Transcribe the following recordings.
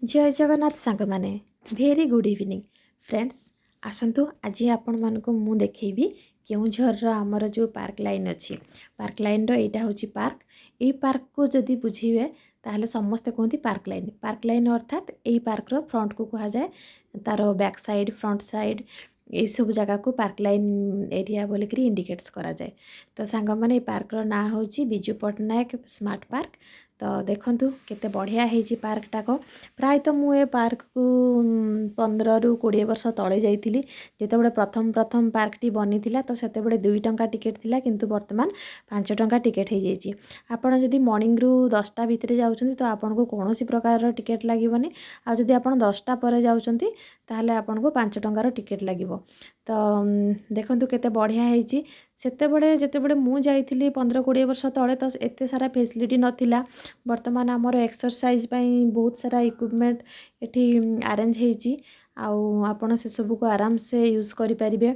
जय जगन्नाथ सांग माने भेरी गुड इवनिंग फ्रेंड्स आसतु आज आपण मानक मु देखैबी केउझर आमर जो पार्क लाइन अच्छी पार्क लाइन एटा होची पार्क ए पार्क को जदि बुझीबे ताहले समस्ते कहती पार्क लाइन अर्थात यही पार्क रो फ्रंट को कहा जाए तार बैक साइड फ्रंट साइड ये सब जगह को पार्क लाइन एरिया बोलिक इंडिकेट्स करा जाए। तो सांग माने पार्क रो ना होची बिजू पट्टनायक स्मार्ट पार्क। तो देखंतु केते बढ़िया हेची पार्क टाको प्राय तो मु ए पार्क को 15 रु 20 वर्ष तले जाइथिली जेते प्रथम पार्क टी बनी थिला। तो सेते बडे 2 टंका टिकेट थिला किंतु वर्तमान 5 टंका टिकेट हे जाइछि। आपण जदि मॉर्निंग रु 10टा भितरे जाउछन्ती तो आपण को कोनोसी प्रकार रो टिकेट लागिबनी। आ जदि आपण 10टा परे जाउछन्ती ताहले आपण को 5 टंकार टिकेट लागिबो। तो देखंतु केते बढ़िया हेछि। सेते बडे जेते बडे मु जाइथिली 15-20 वर्ष तले तो एते सारा फैसिलिटी नथिला। वर्तमान आमर एक्सरसाइज पई बहुत सारा इक्विपमेंट एठी अरेंज हेछि। आउ आपण से सब को आराम से यूज करि परिबे।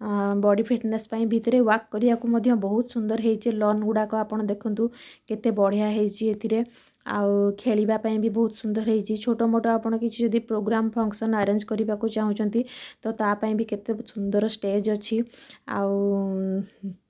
बॉडी फिटनेस पई भितरे वॉक करिया को मध्य बहुत सुंदर हेछि। लॉन गुडा को आपण देखंतु केते बढ़िया हेछि एथिरे। आउ खेलिबा पई भी बहुत सुंदर हेछि। छोटो मोटो आपण किछि जदि प्रोग्राम फंक्शन अरेंज करिबा को चाहुचंती तो ता पई भी केते सुंदर स्टेज अछि। आउ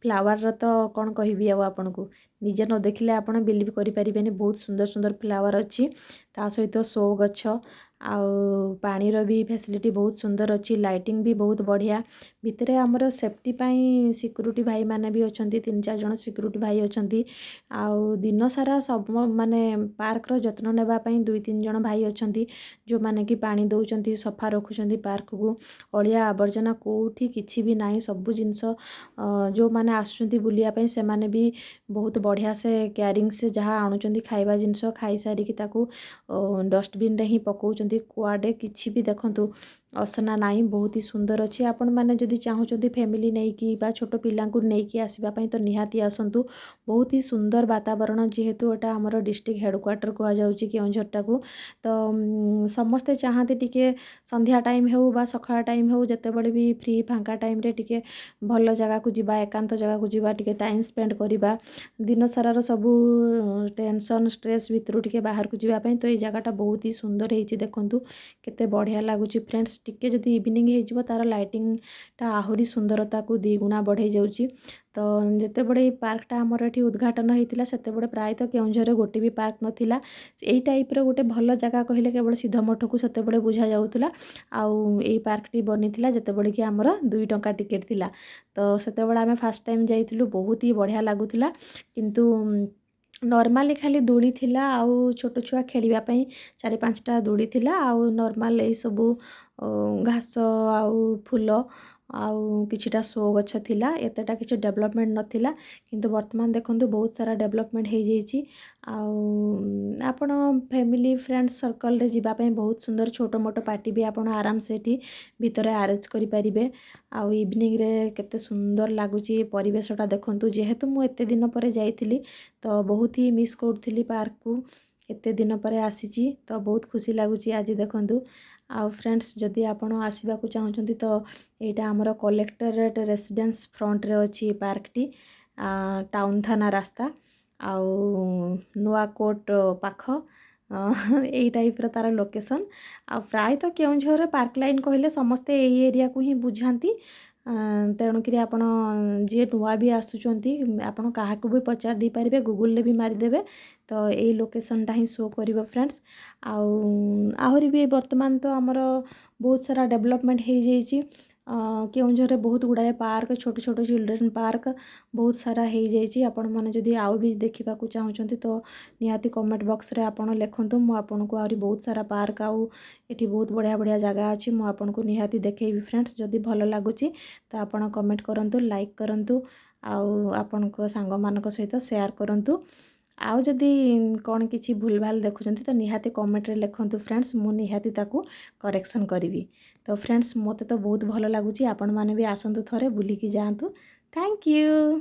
फ्लावर रो तो कोन कहिबी आ आपण को निजे न देखिले आपण बिलीव करि परिबेनी। बहुत सुंदर सुंदर फ्लावर अछि। ता सहित शो गछ आउ पानी रो भी फैसिलिटी बहुत सुंदर अछि। लाइटिंग भी बहुत बढ़िया। भितरे हमर सेफ्टी पई सिक्युरिटी भाई माने भी अछंती 3-4 जण सिक्युरिटी भाई अछंती। आउ दिन सारा सब माने पार्क रो जत्न नेबा पई 2-3 जण भाई अछंती जो माने कि पानी दउचंती सफा रखुचंती पार्क को। अलिया आवर्जना कोठी किछि भी नाही। सब जिंस जो माने आसुचंती बुलिया पई से माने भी बहुत बढ़िया से केयरिंग से जहाँ आणुचंती खाइबा जिनस खाई सारी कि ताकू डस्टबिन रे ही पकाउचंती। कुआडे किछि भी देखंतु असना नाही। बहुत ही सुंदर अछि। आपण माने जदि चाहुचंती फैमिली नै कि बा छोटो पिला को नै कि आसीबा पई तो निहाती आसंतु। बहुत ही सुंदर वातावरण जेहेतु एटा हमर डिस्ट्रिक्ट हेडक्वार्टर को आ जाउची केउझर टाकू। तो समस्ते चाहते टिके संध्या टाइम हेउ बा सखा टाइम हेउ जते बडे भी फ्री फांका टाइम रे टिके भल जगह को जिबा एकांत जगह को जिबा टिके टाइम स्पेंड करिबा। दिन सारा रो सब टेंशन स्ट्रेस भितरु टिके बाहर को जिबा पई तो ए जगह टा बहुत ही सुंदर हेछि। देखंतु केते बढ़िया लागुची फ्रेंड्स। टिके जदि इवनिंग हे जिवो तार लाइटिंग टा आहुरी सुंदरता को 2 गुणा बढ़े जाउची। तो जेते बड़े पार्क टा हमर एठी उद्घाटन हेतिला सेते बड़े प्राय तो केउझर गोटे भी पार्क नथिला। एई टाइप रो गोटे भल जगह कहिले केवल सिद्ध मठ को सेते बड़े बुझा जाउतला। आउ एई पार्क टी बनिथिला जेते बड़े कि हमर 2 टंका टिकेट थिला। तो सेते बड़े आमे फर्स्ट टाइम जाइथिलु बहुत ही बढ़िया लागुथिला। किंतु नॉर्मली खाली दूली थिला आउ छोटो छुआ खेलिबा पई 4-5टा दूली थिला। आउ नॉर्मल ए सब घास आउ फूल आउ किछिटा शो गछ थिला। एतेटा किछि डेवलपमेंट नथिला किंतु वर्तमान देखंतु बहुत सारा डेवलपमेंट हे जाइछि। आउ आपण फैमिली फ्रेंड्स सर्कल रे जिबा पई बहुत सुंदर छोटो मोटो पार्टी भी आपण आराम से एठी भितरे अरेंज करि परिबे। आउ इवनिंग रे केते सुंदर लागुची परिवेशटा देखंतु। जेहेतु मु एते दिन परे जाइथिली तो बहुत ही मिस करथिली पार्क को। एते दिन परे आसीची तो बहुत खुशी लागुची आज देखंतु। आउ फ्रेंड्स जदि आपण आसीबा को चाहुचंती तो एटा हमर कलेक्टरेट रेसिडेंस फ्रंट रे अछि पार्क टी। टाउन थाना रास्ता आउ नुआ कोट पाख एई टाइप रो तार लोकेशन। आ प्राय तो केउझर पार्क लाइन कहले समस्ते एई एरिया को ही बुझांती। तेणुकि आपण जे नुआ भी आसुचंती आपण काहा को भी पचार दी पारिबे गूगल रे भी मारि देबे तो एई लोकेशन टा ही शो करिवो फ्रेंड्स। आहुरी भी वर्तमान तो हमर बहुत सारा डेवलपमेंट हे जाइछि। केउझर रे बहुत गुडाए पार्क छोटो छोटो चिल्ड्रन पार्क बहुत सारा हे जाइछि। आपण माने जदि आउ भी देखिबा को चाहुचंती तो निहाती कमेंट बॉक्स रे आपण लेखंतु। मु आपण को आहुरी बहुत सारा पार्क आउ एठी बहुत बढ़िया बढ़िया जगह अछि। मु आपण को निहाती देखैबी फ्रेंड्स। जदि भल लागुची तो आपण कमेंट करंतु लाइक करंतु आउ आपण को संग मानक सहित शेयर करंतु। आउ जदि कौन किछि भूल भाल देखुचंती तो निहाती कमेंट रे लेखंतु फ्रेंड्स। मु निहाती ताकू करेक्शन करिवि। तो फ्रेंड्स मते तो बहुत भल लागुची। आपण माने भी आसंतु थरे बुली की जांतु। Thank you.